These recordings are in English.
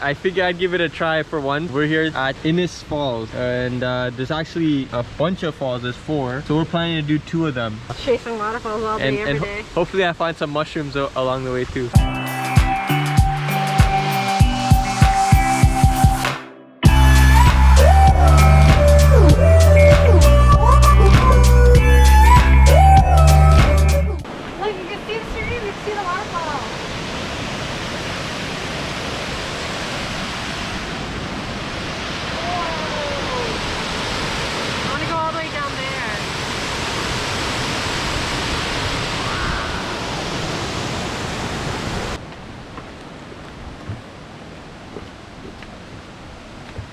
I figured I'd give it a try for once. We're here at Inglis Falls, and there's actually a bunch of falls. There's 4, so we're planning to do 2 of them. Chasing waterfalls all day, every day. Hopefully I find some mushrooms along the way too.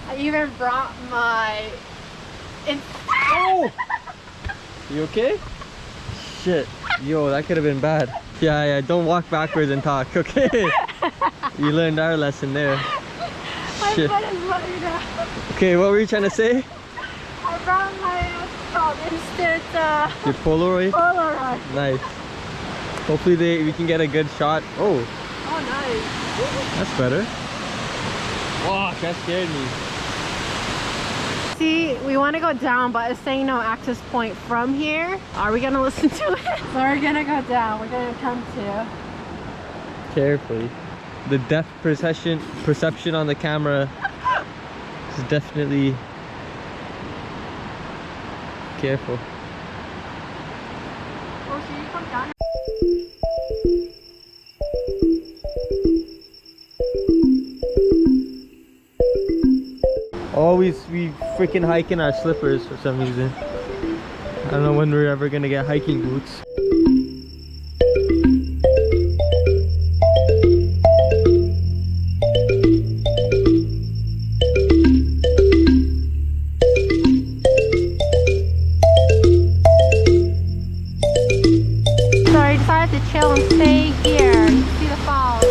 I even brought my... Oh! You okay? Shit. Yo, that could have been bad. Yeah, don't walk backwards and talk, okay? You learned our lesson there. Shit. Okay, what were you trying to say? I brought my instant... Your Polaroid? Polaroid. Nice. Hopefully we can get a good shot. Oh. Oh, nice. That's better. Wow, that scared me. See, we want to go down, but it's saying no access point from here. Are we gonna listen to it? So we're gonna go down. We're gonna come to. Carefully. The depth perception on the camera is definitely careful. Oh, should you come down? Always we freaking hike in our slippers for some reason. I don't know when we're ever gonna get hiking boots. So I decided to chill and stay here. You can see the falls.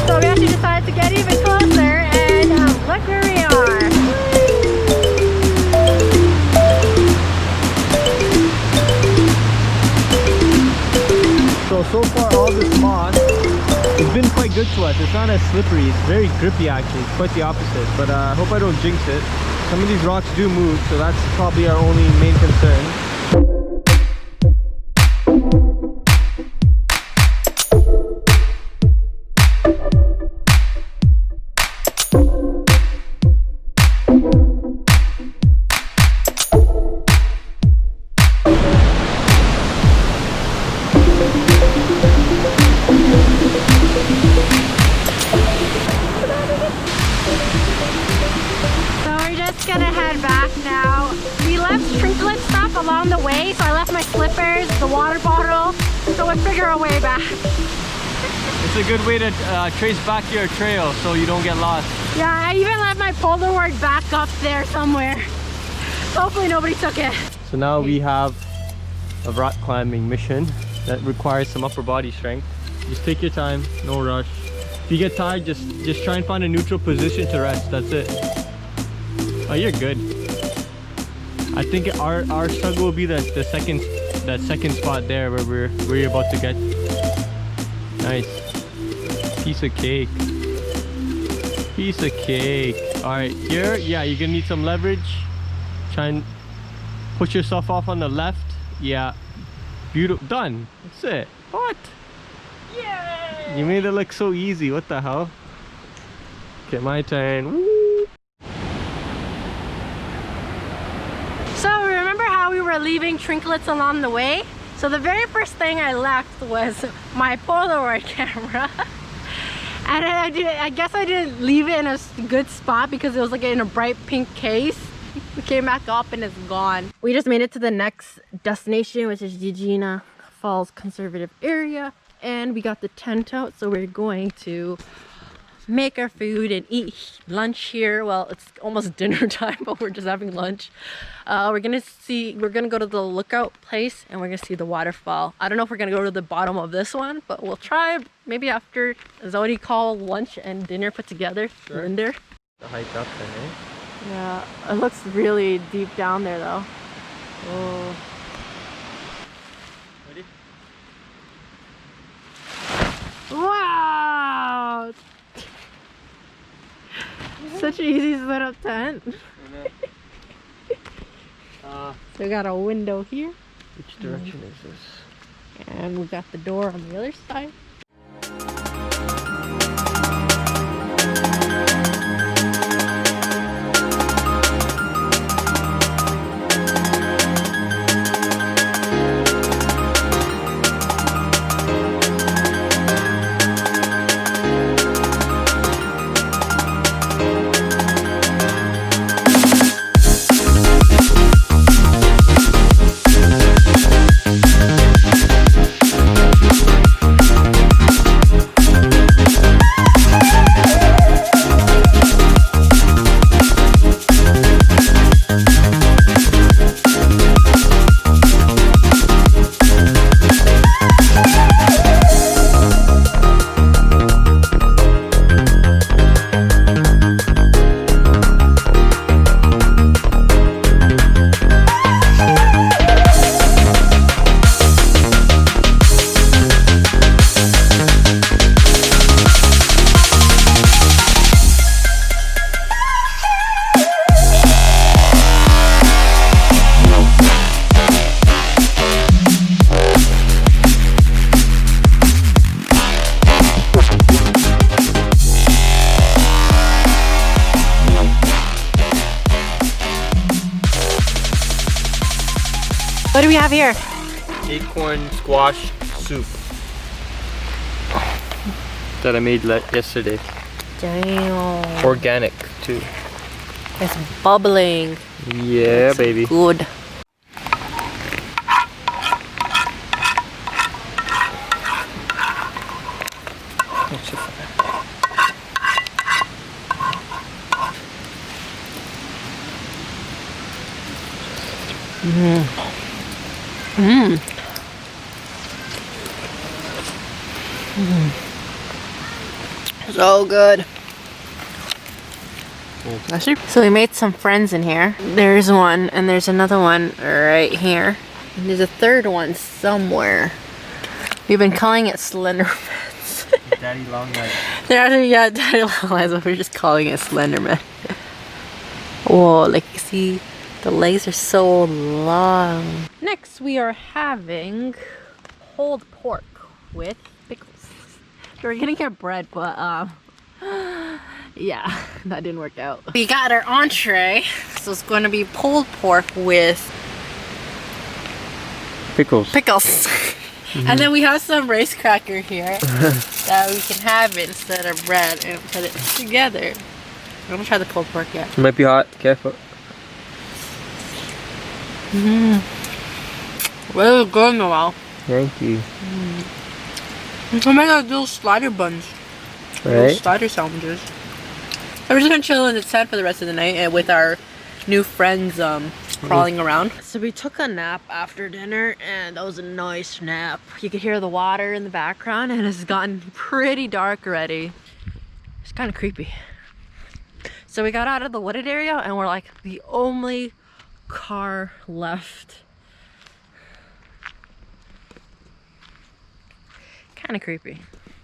So we actually decided to get even closer, and look where we are. So far all this moss has been quite good to us. It's not as slippery, it's very grippy actually. It's quite the opposite, but I hope I don't jinx it. Some of these rocks do move, so that's probably our only main concern. Gonna head back now. We left trinket stuff along the way, so I left my slippers, the water bottle, so we'll figure our way back. It's a good way to trace back your trail so you don't get lost. Yeah, I even left my Polaroid back up there somewhere. Hopefully nobody took it. So now we have a rock climbing mission that requires some upper body strength. Just take your time, no rush. If you get tired, just try and find a neutral position to rest, that's it. Oh, you're good. I think our struggle will be that second spot there where you're about to get. Nice. Piece of cake. Piece of cake. All right, here, yeah, you're gonna need some leverage. Try and push yourself off on the left. Yeah, beautiful. Done. That's it. What? Yay! You made it look so easy. What the hell? Okay, my turn. Woo. So remember how we were leaving trinkets along the way? So the very first thing I left was my Polaroid camera. And I guess I didn't leave it in a good spot because it was like in a bright pink case. We came back up and it's gone. We just made it to the next destination, which is Eugenia Falls Conservative Area. And we got the tent out, so we're going to make our food and eat lunch here. Well, it's almost dinner time, but we're just having lunch. We're gonna go to the lookout place and we're gonna see the waterfall. I don't know if we're gonna go to the bottom of this one, but we'll try maybe after Zodi call lunch and dinner put together. Sure. We're in there. The hike up then, eh? Yeah, it looks really deep down there though. Oh. Ready? Wow! Such an easy setup tent. So we got a window here. Which direction is this? And we got the door on the other side. What do we have here? Acorn squash soup that I made yesterday. Damn. Organic too. It's bubbling. Yeah, Looks baby. Good. So good. So we made some friends in here. There's one, and there's another one right here. And there's a third one somewhere. We've been calling it Slendermans. Daddy long legs. They're actually, yeah, daddy long legs, but we're just calling it Slenderman. Whoa, like you see, the legs are so long. Next, we are having pulled pork with pickles. We're gonna get bread, but yeah, that didn't work out. We got our entree, so it's going to be pulled pork with Pickles. And then we have some rice cracker here that we can have it instead of bread and put it together. I'm gonna try the pulled pork yet. It might be hot. Careful. Really good, Noel. Thank you. We can make like little slider buns. Little Right. slider sandwiches. So we're just gonna chill in the tent for the rest of the night with our new friends crawling around. So we took a nap after dinner, and that was a nice nap. You could hear the water in the background, and it's gotten pretty dark already. It's kind of creepy. So we got out of the wooded area, and we're like the only car left. Kind of creepy.